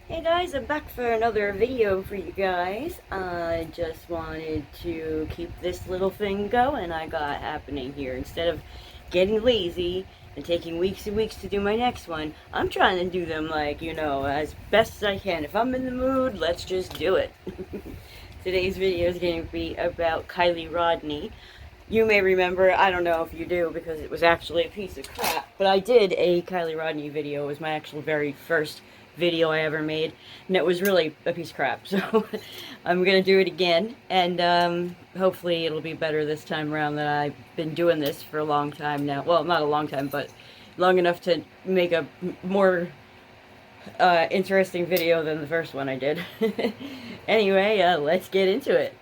Hey guys, I'm back for another video for you guys. I just wanted to keep this little thing going I got happening here. Instead of getting lazy and taking weeks and weeks to do my next one, I'm trying to do them as best as I can. If I'm in the mood, let's just do it. Today's video is going to be about Kiely Rodni. You may remember, I don't know if you do because it was actually a piece of crap, but I did a Kiely Rodni video. It was my actual very first video I ever made, and it was really a piece of crap. So I'm gonna do it again, and hopefully it'll be better this time around. That I've been doing this for a long time now. Well, not a long time, but long enough to make a more interesting video than the first one I did. Anyway, let's get into it.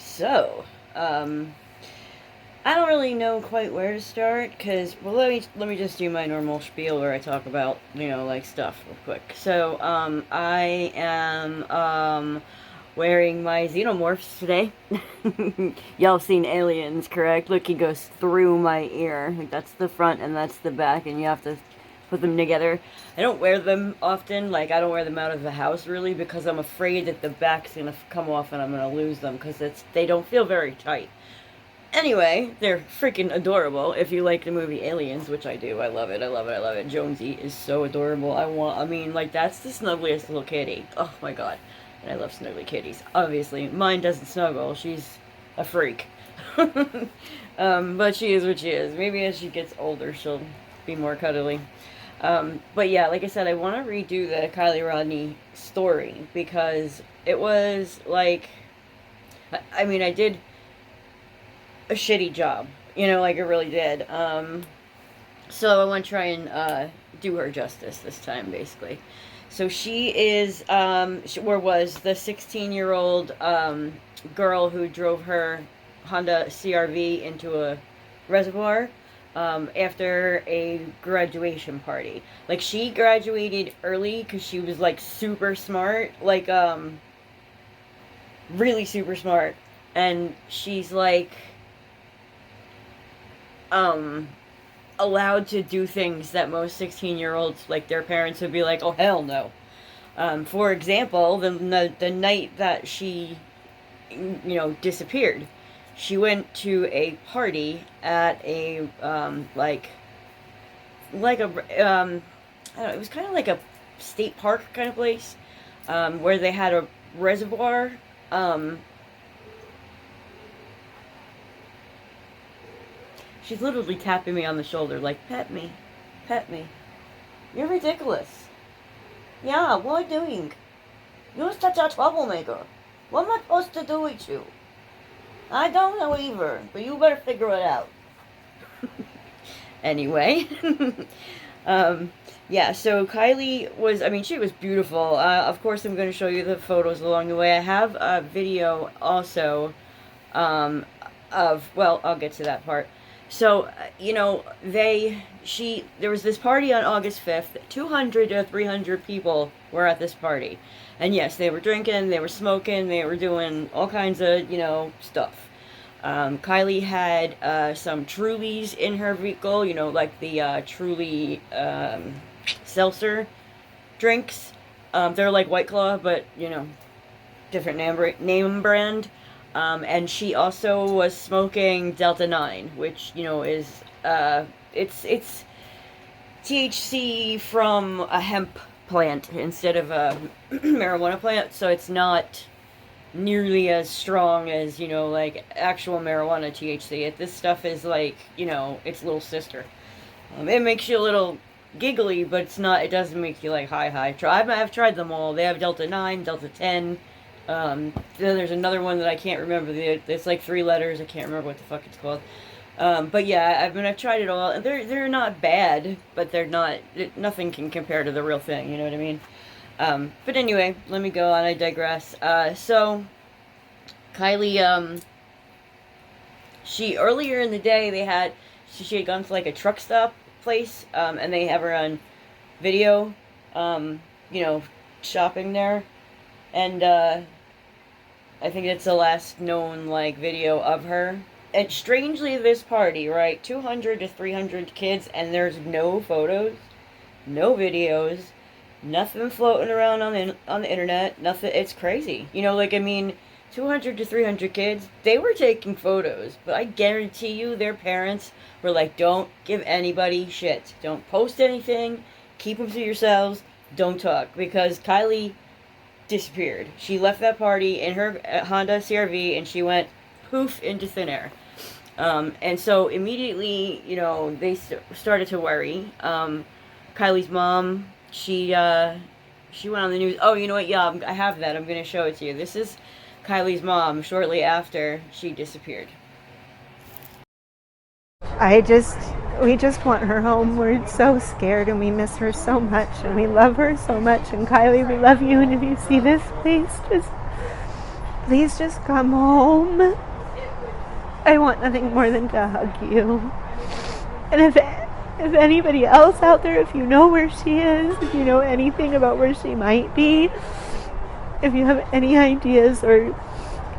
So, I don't really know quite where to start, because, well, let me just do my normal spiel where I talk about, like, stuff real quick. So, I am, wearing my xenomorphs today. Y'all seen Aliens, correct? Look, he goes through my ear. Like, that's the front and that's the back, and you have to put them together. I don't wear them often, like I don't wear them out of the house really, because I'm afraid that the back's gonna come off and I'm gonna lose them, because they don't feel very tight. Anyway, they're freaking adorable. If you like the movie Aliens, which I do, I love it, I love it, I love it. Jonesy is so adorable. I mean, like, that's the snuggliest little kitty. Oh my god. And I love snuggly kitties. Obviously, mine doesn't snuggle. She's a freak. But she is what she is. Maybe as she gets older, she'll be more cuddly. But yeah, like I said, I want to redo the Kiely Rodni story, because it was like, I mean, I did a shitty job, like I really did. So I want to try and do her justice this time, basically. So she is, or was, the 16-year-old girl who drove her Honda CRV into a reservoir after a graduation party. Like, she graduated early because she was, like, super smart. Like, really super smart. And she's, like, allowed to do things that most 16-year-olds, like, their parents would be like, oh, hell no. For example, the night that she, disappeared, she went to a party at a, like a, I don't know, it was kind of like a state park kind of place, where they had a reservoir, she's literally tapping me on the shoulder, like, pet me, pet me. You're ridiculous. Yeah, what are you doing? You're such a troublemaker. What am I supposed to do with you? I don't know either, but you better figure it out. Anyway, yeah, so Kiely was, I mean, she was beautiful. Of course, I'm going to show you the photos along the way. I have a video also well, I'll get to that part. So, there was this party on August 5th. 200 to 300 people were at this party. And yes, they were drinking, they were smoking, they were doing all kinds of, stuff. Kiely had some Trulies in her vehicle, like the Truly seltzer drinks. They're like White Claw, but, different name brand. And she also was smoking Delta 9, which, is, it's THC from a hemp plant instead of a marijuana plant, so it's not nearly as strong as, like, actual marijuana THC. This stuff is like, its little sister. It makes you a little giggly, but it doesn't make you, like, high. I've tried them all. They have Delta 9, Delta 10, then there's another one that I can't remember. It's like 3 letters. I can't remember what the fuck it's called. But yeah, I've tried it all. They're not bad, but they're not. Nothing can compare to the real thing. You know what I mean? But anyway, let me go on. I digress. So Kiely Earlier in the day she had gone to like a truck stop place, and they have her on video, um, you know, shopping there, and I think it's the last known like video of her. And strangely, this party, right, 200 to 300 kids, and there's no photos, no videos, nothing floating around on the internet. Nothing. It's crazy. You know, like I mean, 200 to 300 kids, they were taking photos, but I guarantee you, their parents were like, "Don't give anybody shit. Don't post anything. Keep them to yourselves. Don't talk," because Kiely disappeared. She left that party in her Honda CRV and she went poof into thin air. And so immediately, you know, they started to worry. Kiely's mom, she went on the news. Oh, you know what? Yeah, I have that. I'm going to show it to you. This is Kiely's mom shortly after she disappeared. We just want her home. We're so scared and we miss her so much and we love her so much. And Kiely, we love you. And if you see this, please just come home. I want nothing more than to hug you. And if anybody else out there, if you know where she is, if you know anything about where she might be, if you have any ideas or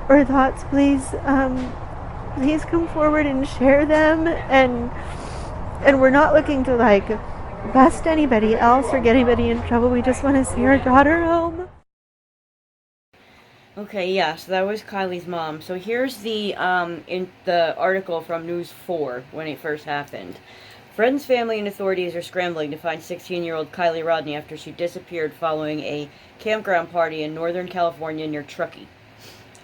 thoughts, please come forward and share them. And we're not looking to like bust anybody else or get anybody in trouble. We just want to see our daughter home. Okay, yeah, so that was Kiely's mom. So here's the in the article from News 4 when it first happened. Friends, family, and authorities are scrambling to find 16-year-old Kiely Rodni after she disappeared following a campground party in Northern California near Truckee.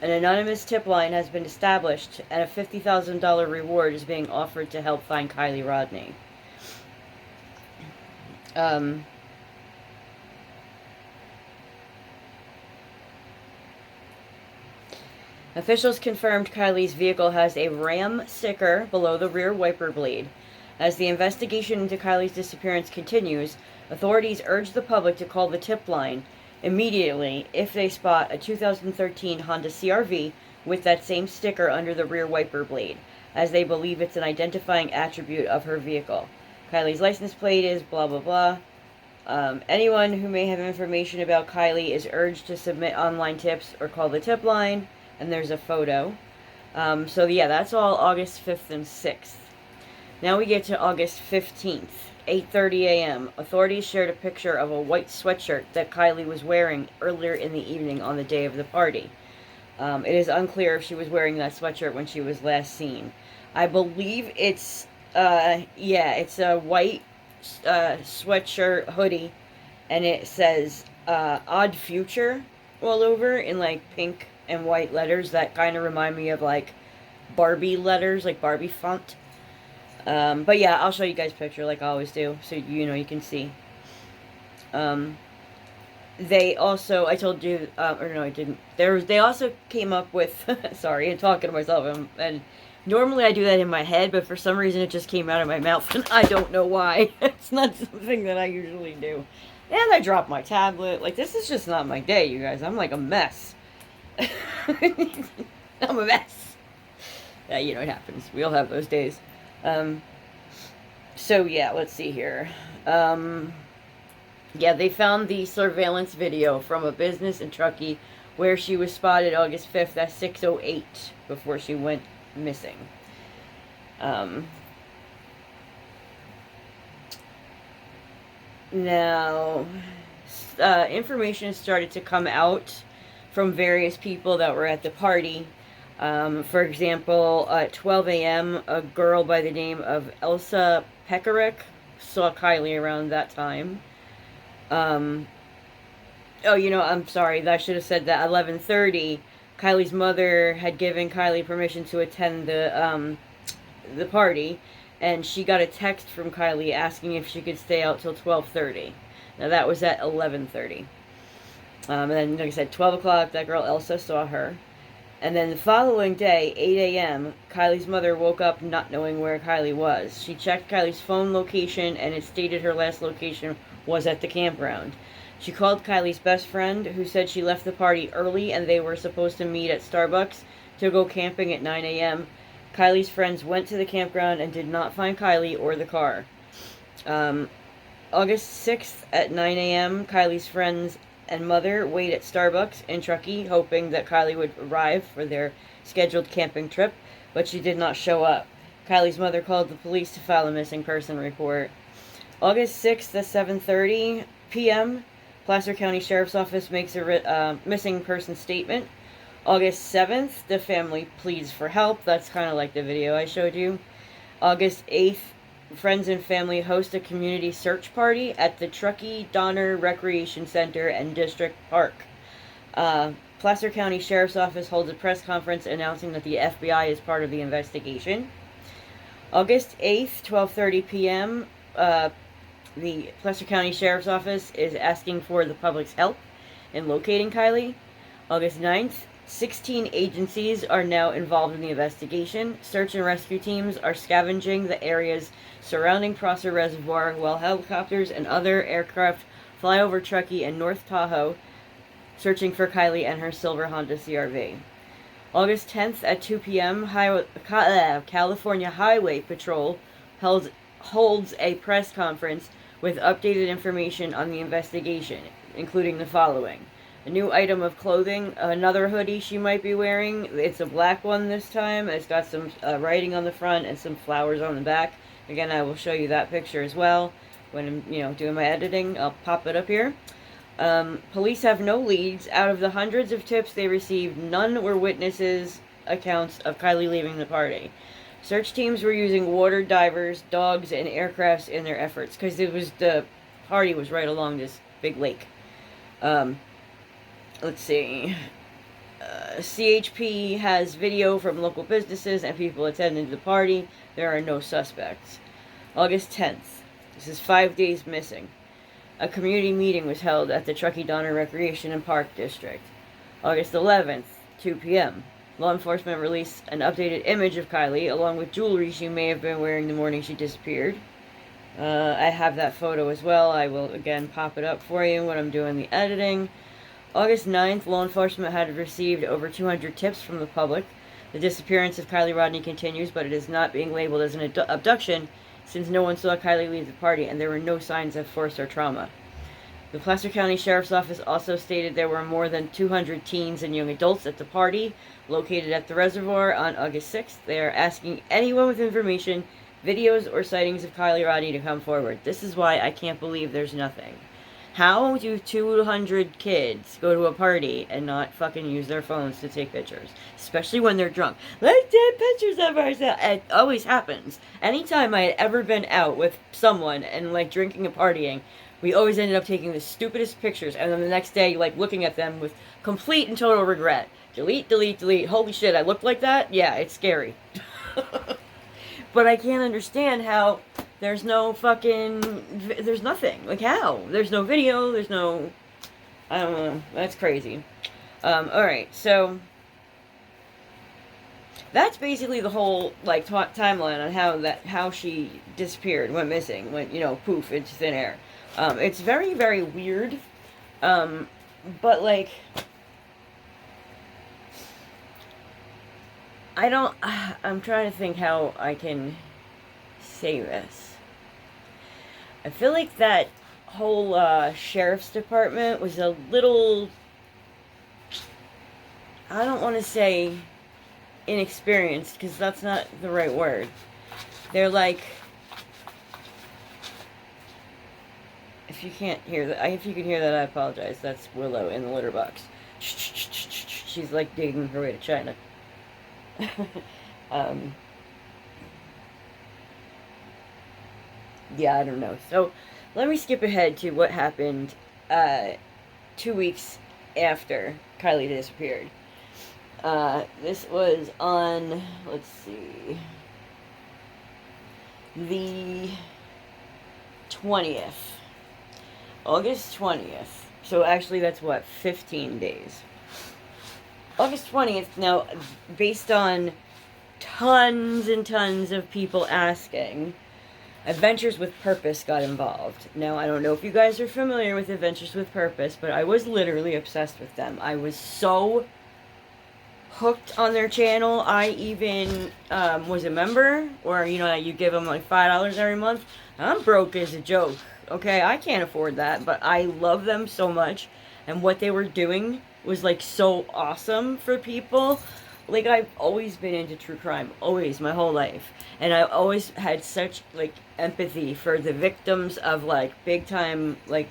An anonymous tip line has been established, and a $50,000 reward is being offered to help find Kiely Rodni. Officials confirmed Kiely's vehicle has a Ram sticker below the rear wiper blade. As the investigation into Kiely's disappearance continues, authorities urge the public to call the tip line immediately if they spot a 2013 Honda CRV with that same sticker under the rear wiper blade, as they believe it's an identifying attribute of her vehicle. Kiely's license plate is blah blah blah. Anyone who may have information about Kiely is urged to submit online tips or call the tip line, and there's a photo. So yeah, that's all August 5th and 6th. Now we get to August 15th. 8:30 a.m. Authorities shared a picture of a white sweatshirt that Kiely was wearing earlier in the evening on the day of the party. It is unclear if she was wearing that sweatshirt when she was last seen. I believe it's a white sweatshirt hoodie, and it says Odd Future all over in like pink and white letters that kind of remind me of like Barbie letters, like Barbie font. But yeah, I'll show you guys a picture like I always do, so you know you can see. They also, I told you, or no, I didn't. They also came up with, sorry, I'm talking to myself, and normally I do that in my head, but for some reason it just came out of my mouth, and I don't know why. It's not something that I usually do. And I dropped my tablet. Like, this is just not my day, you guys. I'm like a mess. I'm a mess. Yeah, you know, it happens. We all have those days. So yeah, let's see here. Yeah, they found the surveillance video from a business in Truckee where she was spotted August 5th at 6:08 before she went missing. Now, information started to come out from various people that were at the party. For example, at 12 a.m., a girl by the name of Elsa Peckerick saw Kiely around that time. Oh, you know, I'm sorry, I should have said that. 11:30, Kiely's mother had given Kiely permission to attend the party, and she got a text from Kiely asking if she could stay out till 12:30. Now that was at 11:30. And then, like I said, 12 o'clock, that girl Elsa saw her. And then the following day, 8 a.m., Kiely's mother woke up not knowing where Kiely was. She checked Kiely's phone location, and it stated her last location was at the campground. She called Kiely's best friend, who said she left the party early and they were supposed to meet at Starbucks to go camping at 9 a.m. Kylie's friends went to the campground and did not find Kiely or the car. August 6th at 9 a.m., Kylie's friends and mother wait at Starbucks in Truckee, hoping that Kiely would arrive for their scheduled camping trip, but she did not show up. Kylie's mother called the police to file a missing person report. August 6th at 7:30 p.m., Placer County Sheriff's Office makes a missing person statement. August 7th, the family pleads for help. That's kind of like the video I showed you. August 8th, friends and family host a community search party at the Truckee Donner Recreation Center and District Park. Placer County Sheriff's Office holds a press conference announcing that the FBI is part of the investigation. August 8th, 12:30 p.m., the Placer County Sheriff's Office is asking for the public's help in locating Kiely. August 9th, 16 agencies are now involved in the investigation. Search and rescue teams are scavenging the areas surrounding Prosser Reservoir while helicopters and other aircraft fly over Truckee and North Tahoe, searching for Kiely and her silver Honda CRV. August 10th at 2 p.m., California Highway Patrol holds a press conference with updated information on the investigation, including the following. A new item of clothing, another hoodie she might be wearing. It's a black one this time. It's got some writing on the front and some flowers on the back. Again, I will show you that picture as well when I'm, doing my editing. I'll pop it up here. Police have no leads. Out of the hundreds of tips they received, none were witnesses' accounts of Kiely leaving the party. Search teams were using water divers, dogs, and aircrafts in their efforts because the party was right along this big lake. Let's see. CHP has video from local businesses and people attending the party. There are no suspects. August 10th. This is 5 days missing. A community meeting was held at the Truckee Donner Recreation and Park District. August 11th, 2 p.m. Law enforcement released an updated image of Kiely, along with jewelry she may have been wearing the morning she disappeared. I have that photo as well. I will, again, pop it up for you when I'm doing the editing. August 9th, law enforcement had received over 200 tips from the public. The disappearance of Kiely Rodni continues, but it is not being labeled as an abduction, since no one saw Kiely leave the party and there were no signs of force or trauma. The Placer County Sheriff's Office also stated there were more than 200 teens and young adults at the party located at the reservoir on August 6th. They are asking anyone with information, videos, or sightings of Kiely Rodni to come forward. This is why I can't believe there's nothing. How do 200 kids go to a party and not fucking use their phones to take pictures? Especially when they're drunk. Let's take pictures of ourselves. It always happens. Anytime I had ever been out with someone and, drinking and partying, we always ended up taking the stupidest pictures. And then the next day, looking at them with complete and total regret. Delete, delete, delete. Holy shit, I looked like that? Yeah, it's scary. But I can't understand how there's there's nothing. How? There's no video, there's no, I don't know, that's crazy. Alright, so, that's basically the whole, timeline on how she disappeared, went missing, went, poof, into thin air. It's very, very weird, but, I'm trying to think how I can say this. I feel like that whole sheriff's department was a little, I don't want to say inexperienced, because that's not the right word. They're if you can't hear that, if you can hear that, I apologize. That's Willow in the litter box. She's digging her way to China. Yeah, I don't know. So, let me skip ahead to what happened 2 weeks after Kiely disappeared. This was on, let's see, the 20th. August 20th. So actually that's 15 days. August 20th, now, based on tons and tons of people asking, Adventures with Purpose got involved. Now, I don't know if you guys are familiar with Adventures with Purpose, but I was literally obsessed with them. I was so hooked on their channel. I even was a member, or you know, you give them like $5 every month. I'm broke as a joke. Okay, I can't afford that, but I love them so much, and what they were doing was like so awesome for people. Like, I've always been into true crime, always, my whole life, and I always had such like empathy for the victims of like big time like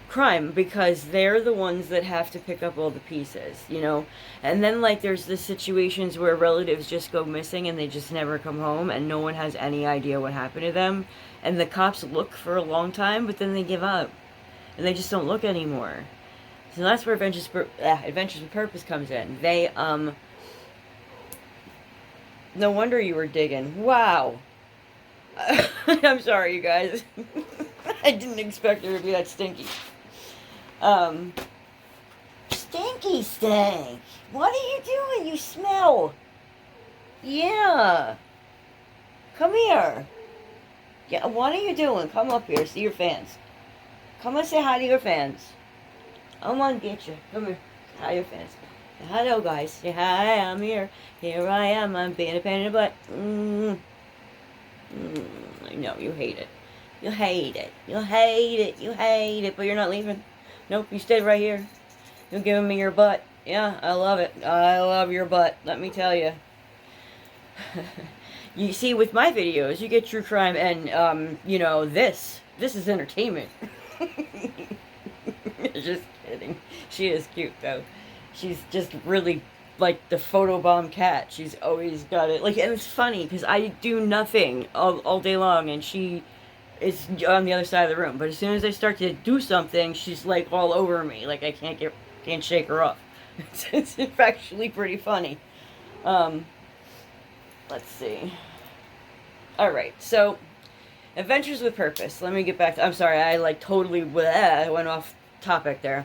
crime, because they're the ones that have to pick up all the pieces, you know? And then, like, there's the situations where relatives just go missing and they just never come home and no one has any idea what happened to them. And the cops look for a long time, but then they give up and they just don't look anymore. So that's where Adventures with Purpose comes in. No wonder you were digging. Wow. I'm sorry, you guys. I didn't expect it to be that stinky. Stinky stank. What are you doing? You smell. Yeah. Come here. Yeah, what are you doing? Come up here. See your fans. Come and say hi to your fans. I'm gonna get you. Come here. Hi to your fans. Hello, guys. Say hi. I'm here. Here I am. I'm being a pain in the butt. I know you hate it. You hate it. You hate it. You hate it. But you're not leaving. Nope, you stayed right here. You're giving me your butt. Yeah, I love it. I love your butt. Let me tell you. You see, with my videos, you get true crime and, you know, this is entertainment. Just kidding. She is cute, though. She's just really like the photobomb cat. She's always got it. Like, and it's funny because I do nothing all day long and she is on the other side of the room. But as soon as I start to do something, she's like all over me. Like, I can't shake her off. It's actually pretty funny. Let's see. Alright, so Adventures with Purpose. Let me get back to, I'm sorry, I like totally went off topic there.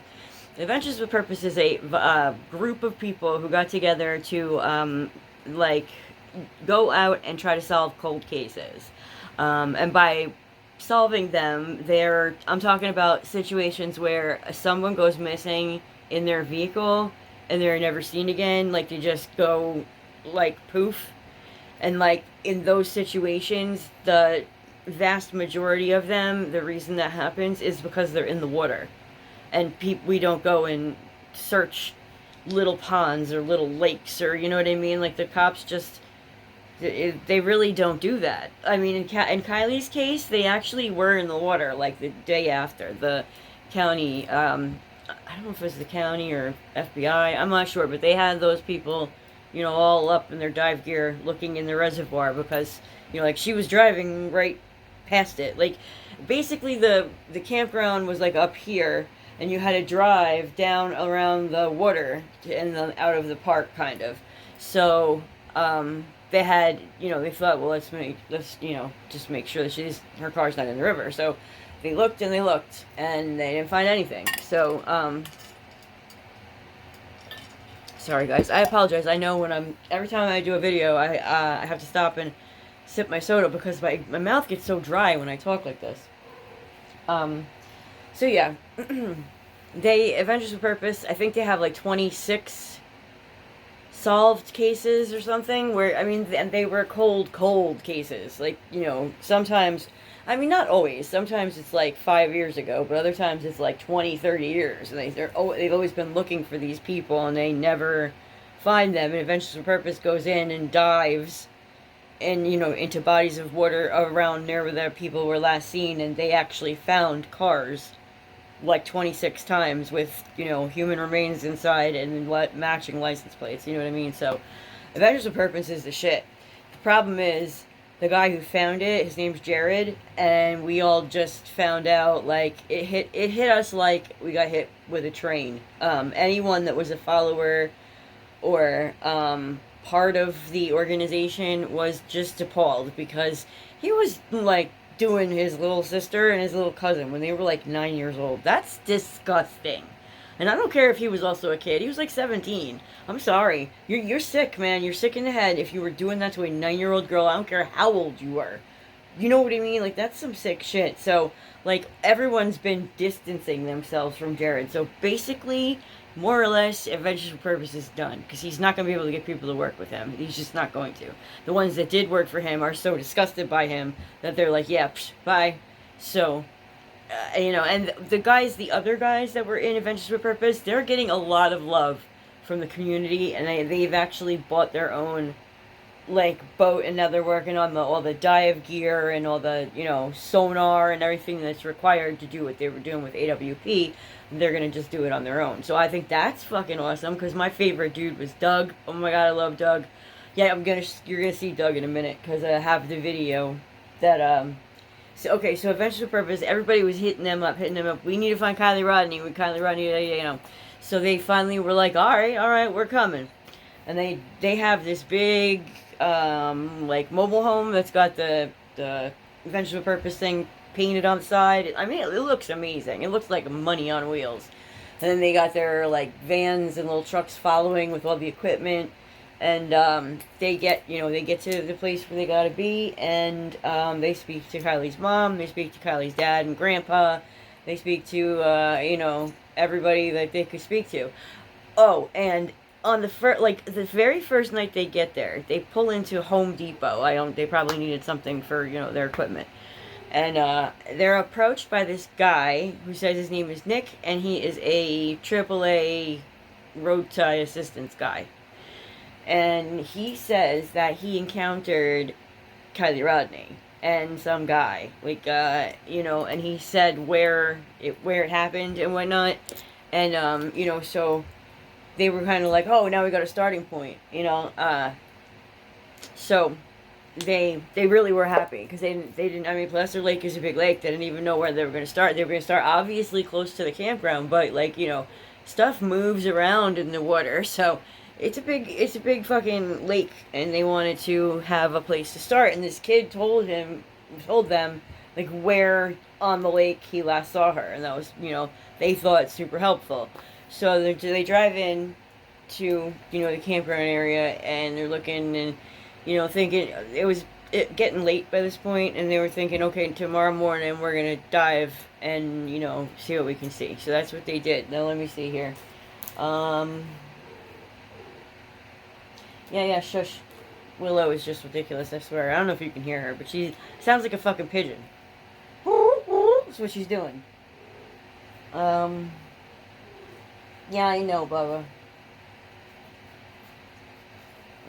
Adventures with Purpose is a group of people who got together to like go out and try to solve cold cases. And by solving them, I'm talking about situations where someone goes missing in their vehicle and they're never seen again. Like, they just go like poof. And like in those situations, the vast majority of them, the reason that happens is because they're in the water. And we don't go and search little ponds or little lakes, or you know what I mean? Like, the cops just, they really don't do that. I mean, in Kiely's case, they actually were in the water like the day after. The county, I don't know if it was the county or FBI, I'm not sure, but they had those people, you know, all up in their dive gear looking in the reservoir because, you know, like, she was driving right past it. Like, basically the campground was like up here and you had to drive down around the water and out of the park, kind of. So they had, you know, they thought, well, let's you know, just make sure that her car's not in the river. So they looked and they looked and they didn't find anything. So sorry guys, I apologize. I know every time I do a video, I have to stop and sip my soda because my mouth gets so dry when I talk like this. So yeah, Adventures with Purpose, I think they have like 26 solved cases or something, where, I mean, and they were cold cases. Like, you know, sometimes, I mean, not always, sometimes it's like 5 years ago, but other times it's like 20, 30 years, and they've always been looking for these people, and they never find them, and Adventures with Purpose goes in and dives and, you know, into bodies of water around near where the people were last seen, and they actually found cars like 26 times with, you know, human remains inside and matching license plates, you know what I mean? So Adventures with Purpose is the shit. The problem is, the guy who found it, his name's Jared, and we all just found out, like, it hit us like we got hit with a train. Anyone that was a follower or part of the organization was just appalled, because he was like doing his little sister and his little cousin when they were like 9 years old. That's disgusting. And I don't care if he was also a kid. He was like 17. I'm sorry. You're sick, man. You're sick in the head if you were doing that to a 9-year-old girl. I don't care how old you were. You know what I mean? Like, that's some sick shit. So, like, everyone's been distancing themselves from Jared. So, basically, more or less, Adventures with Purpose is done. Because he's not going to be able to get people to work with him. He's just not going to. The ones that did work for him are so disgusted by him that they're like, yeah, psh, bye. So, and the other guys that were in Adventures with Purpose, they're getting a lot of love from the community, and they've actually bought their own like boat, and now they're working on all the dive gear and all the sonar and everything that's required to do what they were doing with AWP. They're gonna just do it on their own. So I think that's fucking awesome, because my favorite dude was Doug. Oh my god, I love Doug. Yeah, you're gonna see Doug in a minute, because I have the video that so Adventures with Purpose, everybody was hitting them up. We need to find Kiely Rodni. So they finally were like, all right, we're coming. And they have this big like mobile home that's got the Adventures with Purpose thing painted on the side. I mean, it looks amazing. It looks like money on wheels. And then they got their like vans and little trucks following with all the equipment. And they get to the place where they gotta be, and they speak to Kiely's mom. They speak to Kiely's dad and grandpa. They speak to everybody that they could speak to. Oh, and on the very first night they get there, they pull into Home Depot. They probably needed something for their equipment, and they're approached by this guy who says his name is Nick, and he is a AAA road tie assistance guy, and he says that he encountered Kiely Rodni and some guy, and he said where it happened and whatnot, and so they were kind of like, oh, now we got a starting point, so they really were happy, because they didn't, I mean, Placer Lake is a big lake. They didn't even know where they were going to start. They were going to start obviously close to the campground, but stuff moves around in the water, so it's a big fucking lake, and they wanted to have a place to start. And this kid told them like where on the lake he last saw her, and that was they thought super helpful. So they drive in to the campground area, and they're looking and thinking it was getting late by this point, and they were thinking, okay, tomorrow morning we're gonna dive and see what we can see. So that's what they did. Now let me see here. Yeah, shush. Willow is just ridiculous, I swear. I don't know if you can hear her, but she sounds like a fucking pigeon. That's what she's doing. Yeah, I know, Bubba.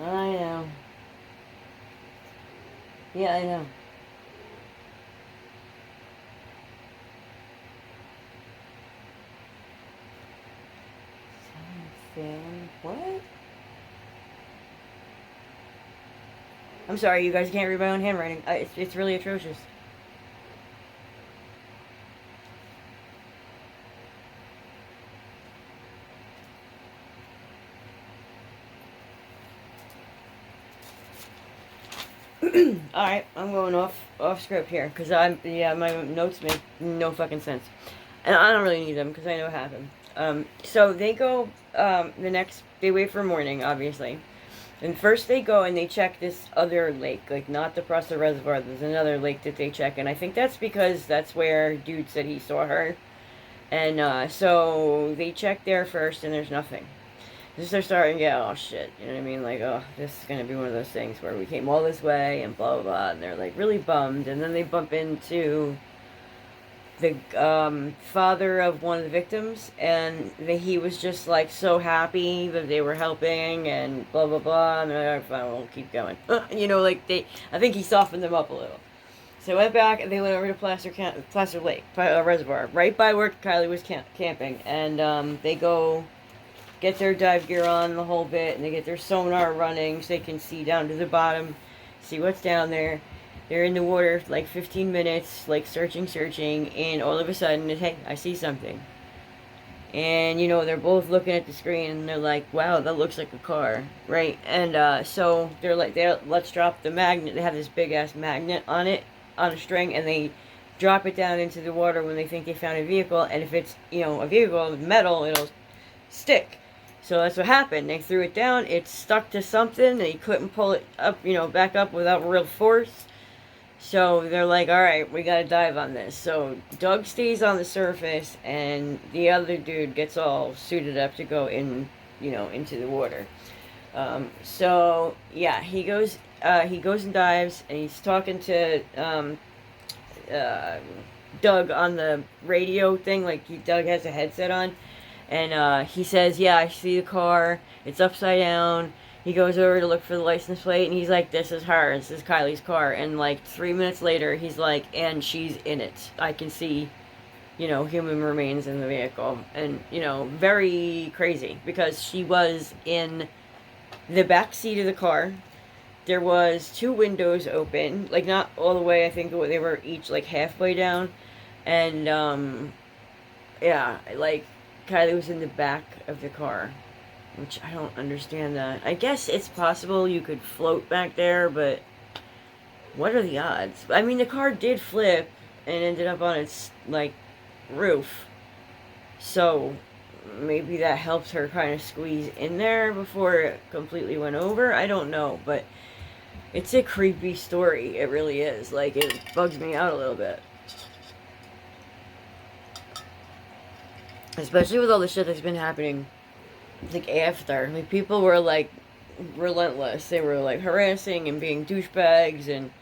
I know. Yeah, I know. Something. What? I'm sorry, you guys can't read my own handwriting. It's really atrocious. Alright, I'm going off script here, because my notes make no fucking sense. And I don't really need them, because I know what happened. So they go, they wait for morning, obviously. And first they go and they check this other lake, like not the Prosser Reservoir, there's another lake that they check, and I think that's because that's where dude said he saw her. And so they check there first, and there's nothing. Just they're starting to get, oh shit, you know what I mean, like, oh, this is gonna be one of those things where we came all this way and blah blah blah, and they're like really bummed. And then they bump into the father of one of the victims, and he was just like so happy that they were helping and blah blah blah, and they're like, fine, we'll keep going. I think he softened them up a little. So they went back and they went over to Placer Lake Reservoir, right by where Kiely was camping, and they go get their dive gear on the whole bit, and they get their sonar running so they can see down to the bottom, see what's down there. They're in the water for like 15 minutes, like searching, and all of a sudden, hey, I see something. And, they're both looking at the screen, and they're like, wow, that looks like a car, right? And so they're like, let's drop the magnet. They have this big-ass magnet on it, on a string, and they drop it down into the water when they think they found a vehicle. And if it's, a vehicle with metal, it'll stick. So that's what happened. They threw it down, it stuck to something, and he couldn't pull it up, back up without real force. So they're like, all right, we gotta dive on this. So Doug stays on the surface, and the other dude gets all suited up to go in, into the water. So yeah, he goes and dives, and he's talking to uh, Doug on the radio thing. Like Doug has a headset on, and he says, "Yeah, I see the car. It's upside down." He goes over to look for the license plate, and he's like, "This is her. This is Kylie's car." And like 3 minutes later, he's like, "And she's in it. I can see, human remains in the vehicle." And very crazy because she was in the back seat of the car. There was two windows open, like not all the way. I think they were each like halfway down, and yeah, like Kylie was in the back of the car, which I don't understand that. I guess it's possible you could float back there, but what are the odds? I mean, the car did flip and ended up on its like roof, so maybe that helps her kind of squeeze in there before it completely went over. I don't know, but it's a creepy story. It really is. Like, it bugs me out a little bit. Especially with all the shit that's been happening, like, after. Like, people were, like, relentless. They were, like, harassing and being douchebags, and...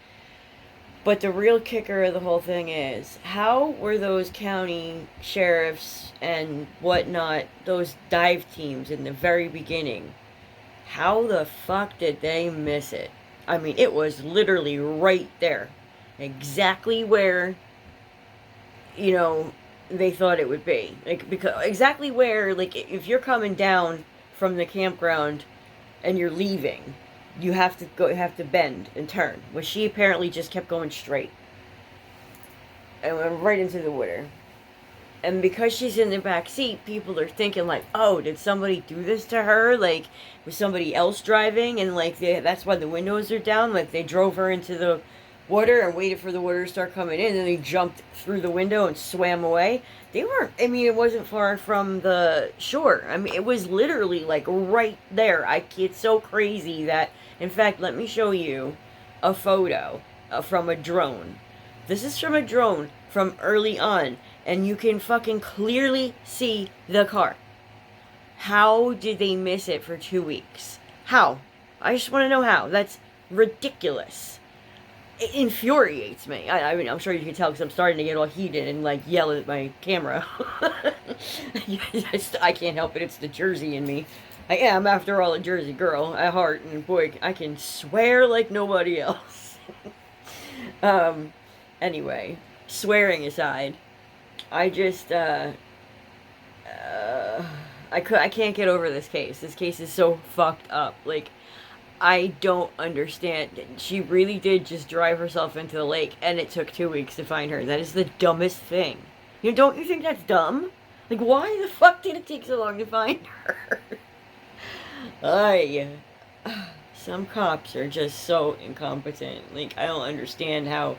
But the real kicker of the whole thing is, how were those county sheriffs and whatnot, those dive teams in the very beginning, how the fuck did they miss it? I mean, it was literally right there. Exactly where, they thought it would be. Like, because exactly where, like, if you're coming down from the campground and you're leaving, you have to bend and turn. Well, she apparently just kept going straight. And went right into the water. And because she's in the back seat, people are thinking like, oh, did somebody do this to her? Like, was somebody else driving? And like, that's why the windows are down. Like, they drove her into the water and waited for the water to start coming in. And then they jumped through the window and swam away. They weren't, I mean, it wasn't far from the shore. I mean, it was literally like right there. It's so crazy that, in fact, let me show you a photo from a drone. This is from a drone from early on. And you can fucking clearly see the car. How did they miss it for 2 weeks? How? I just want to know how. That's ridiculous. It infuriates me. I mean, I'm sure you can tell because I'm starting to get all heated and like yell at my camera. I can't help it. It's the Jersey in me. I am, after all, a Jersey girl at heart, and boy, I can swear like nobody else. Anyway, swearing aside. I just, I can't get over this case. This case is so fucked up. Like, I don't understand. She really did just drive herself into the lake, and it took 2 weeks to find her. That is the dumbest thing. Don't you think that's dumb? Like, why the fuck did it take so long to find her? Some cops are just so incompetent. Like, I don't understand how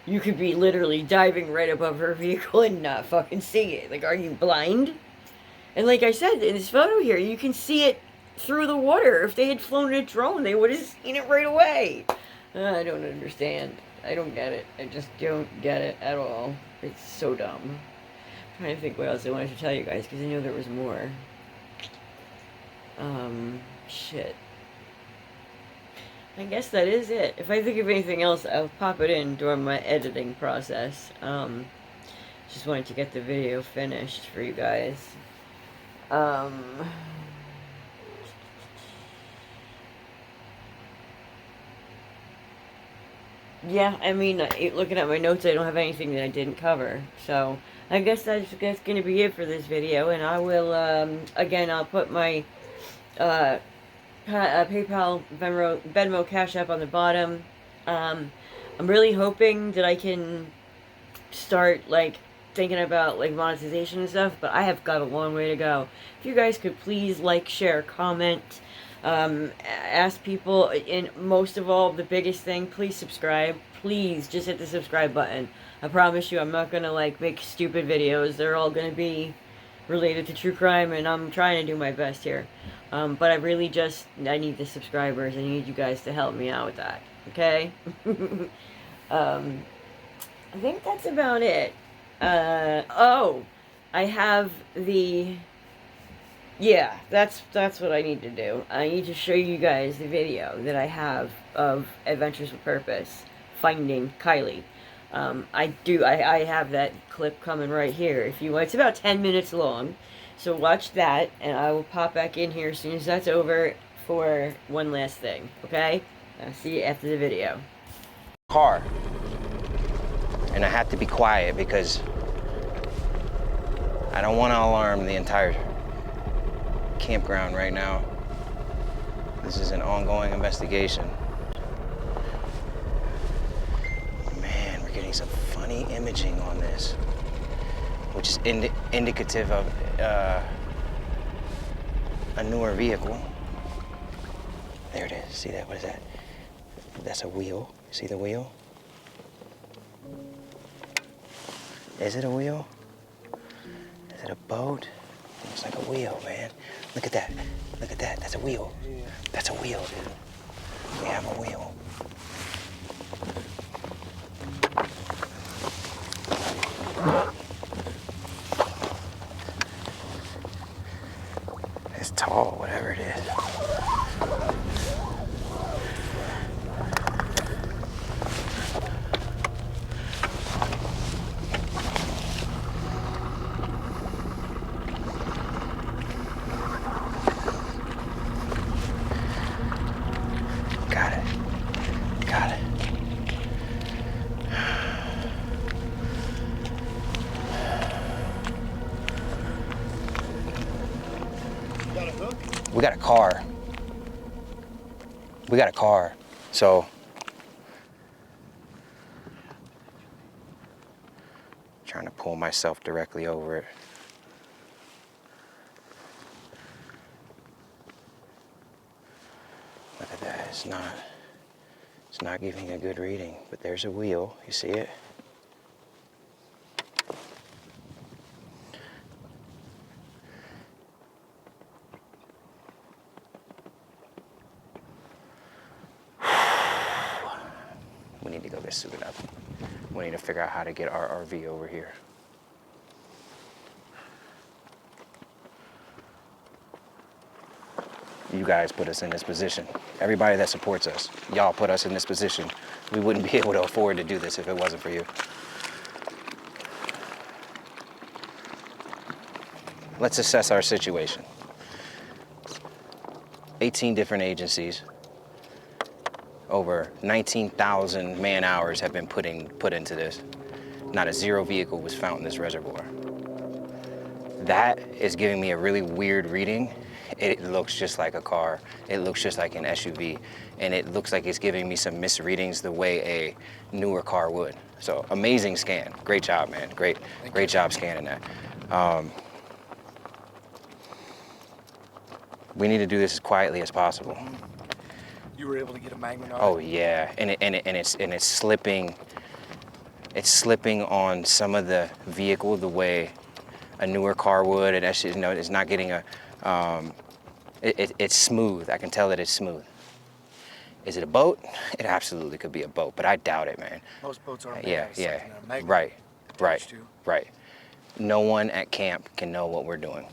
you could be literally diving right above her vehicle and not fucking see it. Like, are you blind? And like I said, in this photo here, you can see it through the water. If they had flown a drone, they would have seen it right away. I don't understand. I don't get it. I just don't get it at all. It's so dumb. I'm trying to think what else I wanted to tell you guys, because I know there was more. Shit. I guess that is it. If I think of anything else, I'll pop it in during my editing process. Just wanted to get the video finished for you guys. Yeah, I mean, looking at my notes, I don't have anything that I didn't cover. So, I guess that's going to be it for this video. And I will, again, I'll put my, PayPal, Venmo, Cash App on the bottom. I'm really hoping that I can start, like, thinking about, like, monetization and stuff, but I have got a long way to go. If you guys could please like, share, comment, ask people, and most of all, the biggest thing, please subscribe. Please, just hit the subscribe button. I promise you, I'm not gonna, like, make stupid videos. They're all gonna be related to true crime, and I'm trying to do my best here. But I really just, I need the subscribers. I need you guys to help me out with that, okay? I think that's about it. Oh, I have the. Yeah, that's what I need to do. I need to show you guys the video that I have of Adventures with Purpose finding Kiely. I have that clip coming right here. If you want, it's about 10 minutes long, so watch that, and I will pop back in here as soon as that's over for one last thing. Okay? I'll see you after the video. Car, and I have to be quiet because I don't want to alarm the entire campground right now. This is an ongoing investigation. Man, we're getting some funny imaging on this, which is indicative of a newer vehicle. There it is. See that? What is that? That's a wheel. See the wheel? Is it a wheel? Is it a boat? Looks like a wheel, man. Look at that. Look at that. That's a wheel. That's a wheel, dude. We have a wheel. It's tall, whatever it is. Got it. Got it. Got a hook? We got a car. We got a car. So trying to pull myself directly over it. Look at that. It's not giving a good reading, but there's a wheel. You see it? We need to go get suited up. We need to figure out how to get our RV over here. You guys put us in this position. Everybody that supports us, y'all put us in this position. We wouldn't be able to afford to do this if it wasn't for you. Let's assess our situation. 18 different agencies. Over 19,000 man hours have been put into this. Not a zero vehicle was found in this reservoir. That is giving me a really weird reading. It looks just like a car. It looks just like an SUV. And it looks like it's giving me some misreadings the way a newer car would. So amazing scan. Great job, man. Great job scanning that. We need to do this as quietly as possible. You were able to get a magnet on it? Oh yeah, and it's slipping. It's slipping on some of the vehicle the way a newer car would. It actually, it's not getting a. It's smooth. I can tell that it's smooth. Is it a boat? It absolutely could be a boat, but I doubt it, man. Most boats are Yeah. Right. No one at camp can know what we're doing.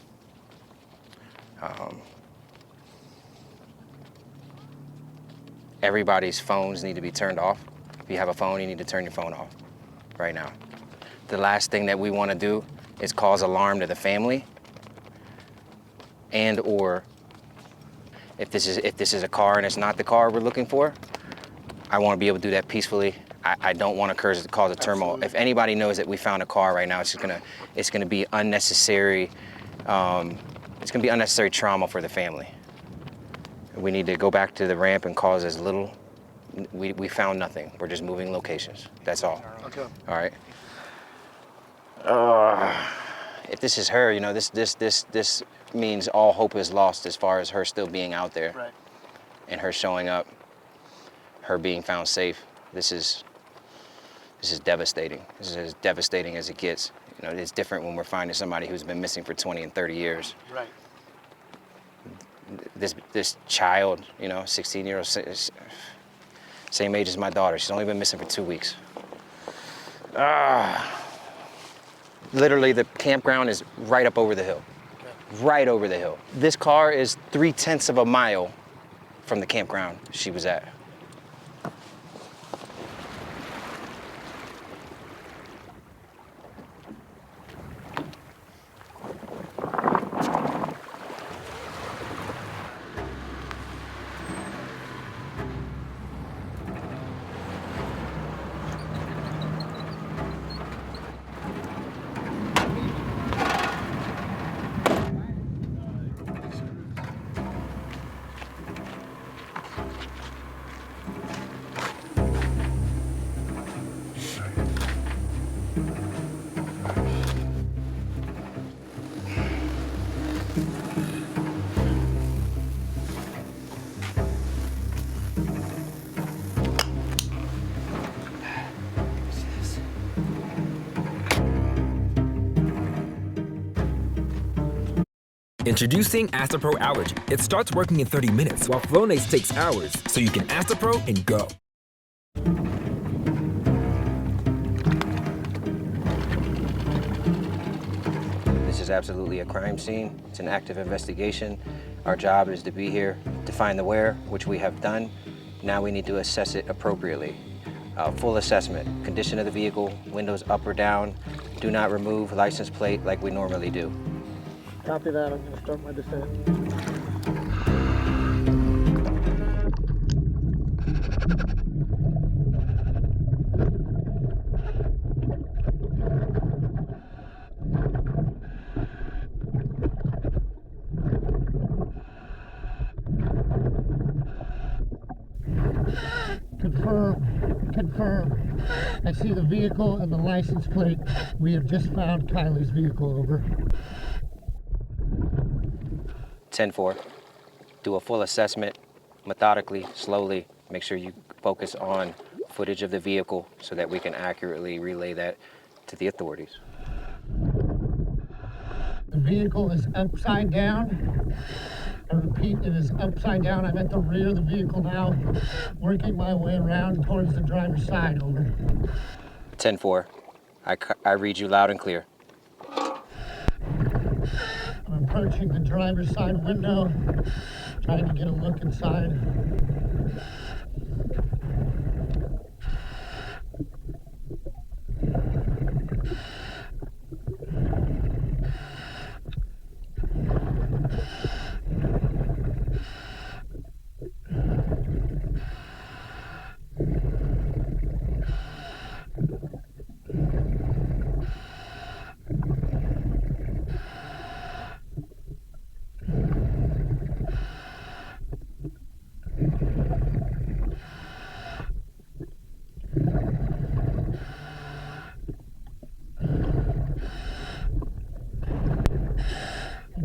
Everybody's phones need to be turned off. If you have a phone, you need to turn your phone off right now. The last thing that we want to do is cause alarm to the family, and or if this is a car and it's not the car we're looking for, I want to be able to do that peacefully. I don't want to cause a turmoil. Absolutely. If anybody knows that we found a car right now, it's gonna be unnecessary. It's gonna be unnecessary trauma for the family. We need to go back to the ramp and cause as little. We found nothing. We're just moving locations. That's all. Okay. All right. If this is her, this means all hope is lost as far as her still being out there. Right. And her showing up, her being found safe. This is devastating. This is as devastating as it gets. It's different when we're finding somebody who's been missing for 20 and 30 years. Right. This child, 16-year-old, Same age as my daughter. She's only been missing for 2 weeks. Literally, the campground is right up over the hill. Right over the hill. This car is 3/10 of a mile from the campground she was at. Introducing Astapro Allergy. It starts working in 30 minutes, while Flonase takes hours, so you can Astapro and go. This is absolutely a crime scene. It's an active investigation. Our job is to be here to find the where, which we have done. Now we need to assess it appropriately. Full assessment, condition of the vehicle, windows up or down. Do not remove license plate like we normally do. Copy that. I'm going to start my descent. Confirm. I see the vehicle and the license plate. We have just found Kiely's vehicle. Over. 10-4. Do a full assessment, methodically, slowly. Make sure you focus on footage of the vehicle so that we can accurately relay that to the authorities. The vehicle is upside down. I repeat, it is upside down. I'm at the rear of the vehicle now, working my way around towards the driver's side. Over. 10-4. I read you loud and clear. I'm approaching the driver's side window, trying to get a look inside.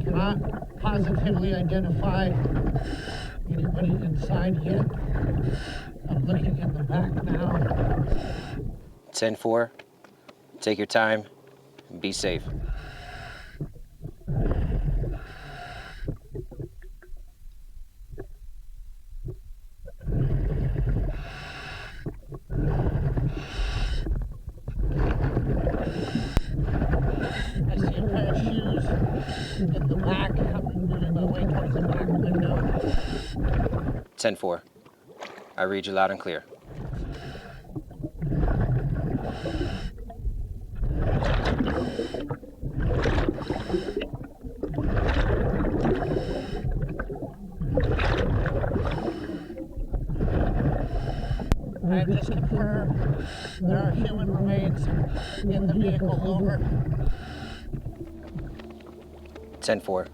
Cannot positively identify anybody inside yet. I'm looking in the back now. 10-4. Take your time. Be safe. I see a pair of shoes in the back. I'm moving my way towards the back window. 10-4. I read you loud and clear. I have just confirmed there are human remains in the vehicle. Over. 10-4.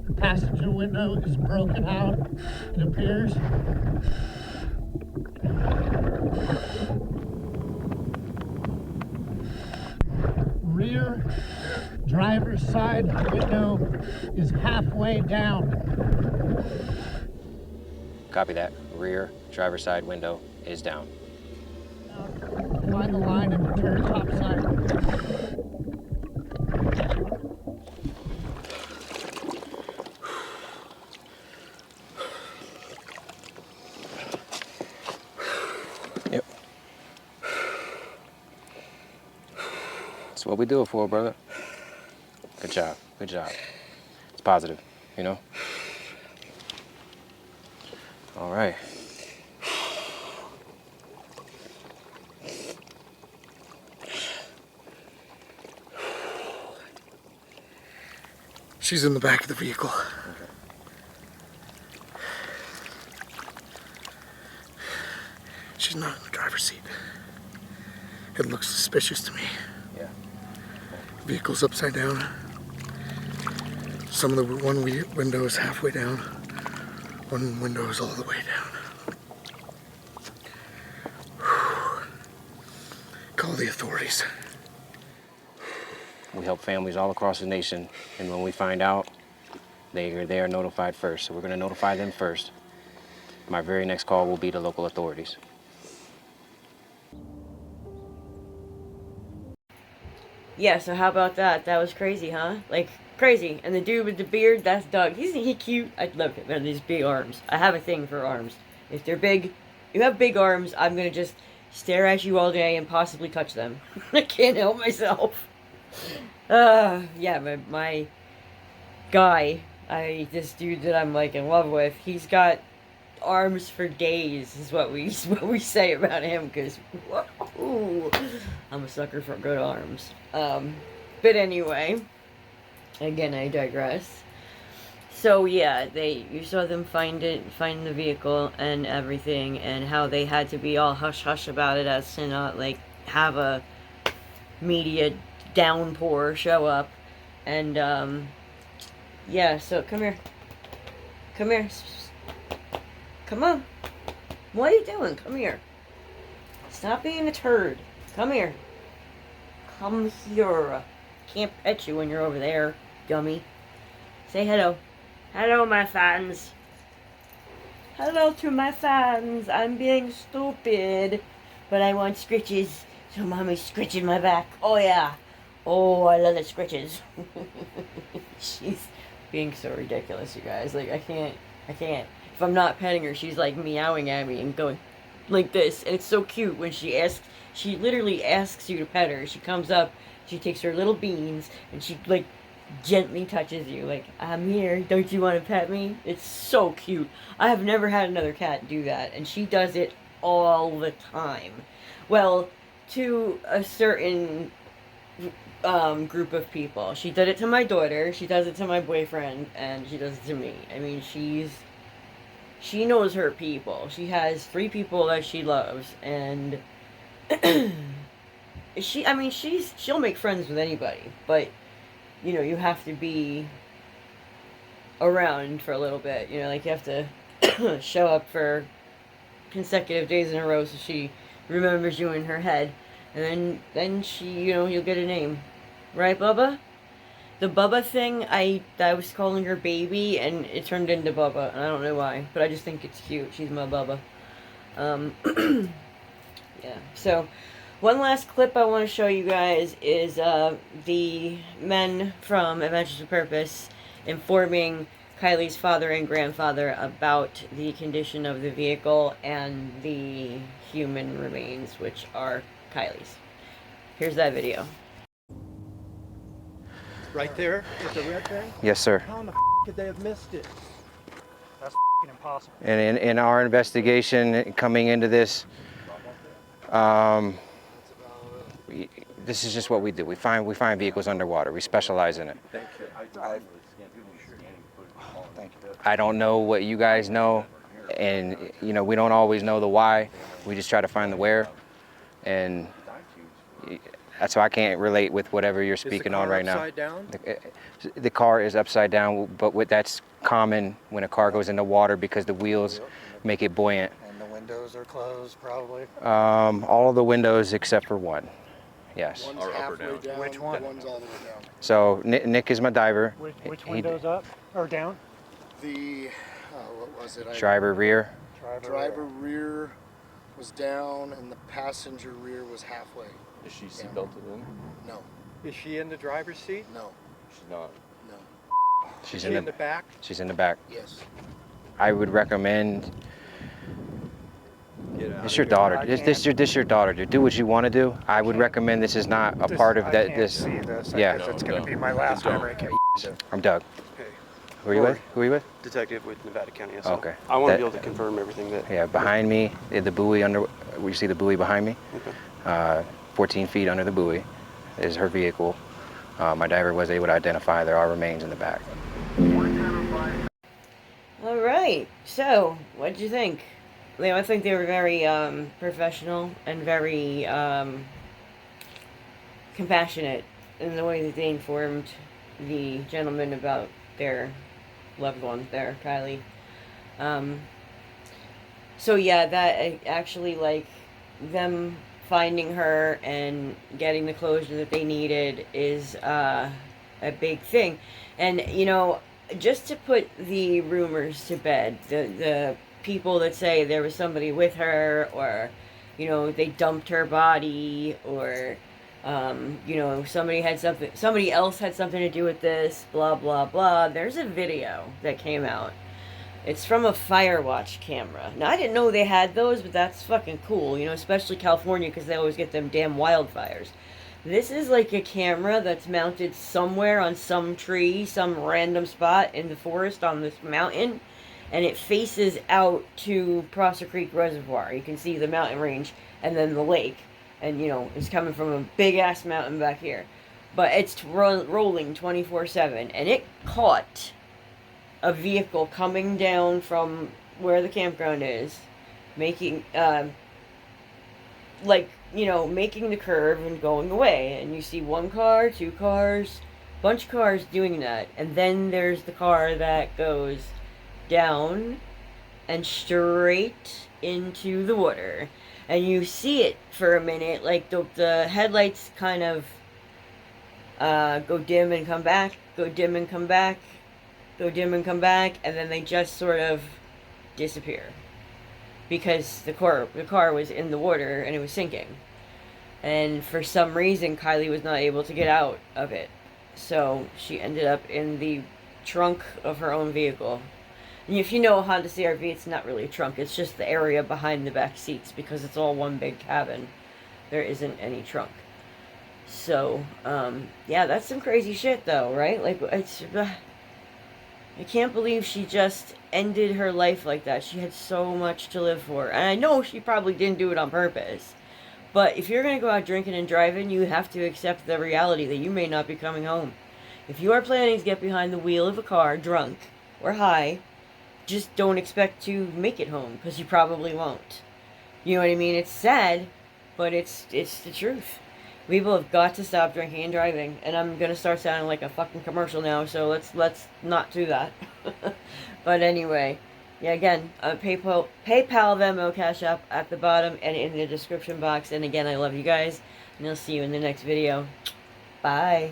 The passenger window is broken out, it appears. Rear driver's side window is halfway down. Copy that. Rear driver's side window is down. find the line and turn top side. Yep. That's what we do it for, brother. Good job. Good job. It's positive, you know? All right. She's in the back of the vehicle. Okay. She's not in the driver's seat. It looks suspicious to me. Yeah. Vehicle's upside down. Some of the one window is halfway down. One window is all the way down. Whew. Call the authorities. We help families all across the nation, and when we find out, they are notified first. So we're going to notify them first. My very next call will be to local authorities. Yeah, so how about that? That was crazy, huh? Like, crazy. And the dude with the beard, that's Doug. Isn't he cute? I love him and his big arms. I have a thing for arms. If they're big, you have big arms, I'm gonna just stare at you all day and possibly touch them. I can't help myself. Yeah, my guy, this dude that I'm like in love with, he's got arms for days is what we say about him, because I'm a sucker for good arms. But anyway, again, I digress. So yeah, you saw them find the vehicle and everything, and how they had to be all hush hush about it as to not like have a media downpour show up. And yeah, so come here, come on, what are you doing? Come here, stop being a turd, come here, can't pet you when you're over there, dummy. Say hello. Hello, my fans. Hello to my fans. I'm being stupid, but I want scritches, so mommy's scritching my back. Oh yeah. Oh, I love the scritches. She's being so ridiculous, you guys. Like, I can't. If I'm not petting her, she's like meowing at me and going like this. And it's so cute when she literally asks you to pet her. She comes up, she takes her little beans, and she like gently touches you, like, I'm here, don't you want to pet me? It's so cute. I have never had another cat do that, and she does it all the time. Well, to a certain group of people. She did it to my daughter, she does it to my boyfriend, and she does it to me. I mean, she knows her people. She has 3 people that she loves, and she'll make friends with anybody, but you know, you have to be around for a little bit. You know, like, you have to show up for consecutive days in a row so she remembers you in her head. And then she, you know, you'll get a name. Right, Bubba? The Bubba thing, I was calling her baby, and it turned into Bubba, and I don't know why, but I just think it's cute. She's my Bubba. Yeah, so one last clip I want to show you guys is the men from Adventures with Purpose informing Kiely's father and grandfather about the condition of the vehicle and the human remains, which are Kiely's. Here's that video. Right there with the red thing? Yes, sir. How in the could they have missed it? That's impossible. And in our investigation coming into this, this is just what we do. We find vehicles underwater. We specialize in it. I don't know what you guys know, and you know, we don't always know the why. We just try to find the where, and that's why I can't relate with whatever you're speaking on right now. Upside down? The car is upside down, but that's common when a car goes into water because the wheels make it buoyant. And the windows are closed, probably. All of the windows except for one. Yes. One's halfway down. Which one? One's all the way down. So Nick is my diver. Which He- windows up or down? The what was it? Driver rear. Driver rear. was down and the passenger rear was halfway. Is she seatbelted in? No, Is she in the driver's seat? no, She's not. no. She's Is she in the back? She's in the back. Yes. I would recommend. Get out It's of your here. daughter. I This your daughter. Dude. Do what you want to do. I would recommend this is not a part of I that. can't This. see this Yeah. because it's going No, to be my last don't. memory. I'm Doug. Hey, Who are you with? Who are you with? detective with Nevada County. So Okay. I want That- to be able to confirm everything that. Yeah, behind me, the buoy under. You see the buoy behind me? Okay. 14 feet under the buoy is her vehicle. My diver was able to identify there are remains in the back. All right. So, what did you think? I think they were very professional and very compassionate in the way that they informed the gentleman about their loved one there, Kiely. So yeah, that actually, like, them finding her and getting the closure that they needed is a big thing. And, you know, just to put the rumors to bed, the people that say there was somebody with her, or, you know, they dumped her body, or, you know, somebody else had something to do with this, blah, blah, blah. There's a video that came out. It's from a Firewatch camera. Now, I didn't know they had those, but that's fucking cool, you know, especially California, because they always get them damn wildfires. This is like a camera that's mounted somewhere on some tree, some random spot in the forest on this mountain, and it faces out to Prosser Creek Reservoir. You can see the mountain range and then the lake, and, you know, it's coming from a big-ass mountain back here. But it's rolling 24/7, and it caught a vehicle coming down from where the campground is, making, like, you know, making the curve and going away. And you see one car, two cars, bunch of cars doing that. And then there's the car that goes down and straight into the water. And you see it for a minute, like the headlights kind of go dim and come back, go dim and come back, go dim and come back, and then they just sort of disappear. Because the car was in the water and it was sinking. And for some reason, Kiely was not able to get out of it. So she ended up in the trunk of her own vehicle. And if you know a Honda CR-V, it's not really a trunk. It's just the area behind the back seats, because it's all one big cabin. There isn't any trunk. So, yeah, that's some crazy shit, though, right? Like, it's... I can't believe she just ended her life like that. She had so much to live for. And I know she probably didn't do it on purpose. But if you're going to go out drinking and driving, you have to accept the reality that you may not be coming home. If you are planning to get behind the wheel of a car drunk or high, just don't expect to make it home, because you probably won't. You know what I mean? It's sad, but it's the truth. People have got to stop drinking and driving, and I'm gonna start sounding like a fucking commercial now, so let's not do that. But anyway, yeah, again, PayPal, Venmo, Cash App at the bottom and in the description box. And again, I love you guys, and I'll see you in the next video. Bye.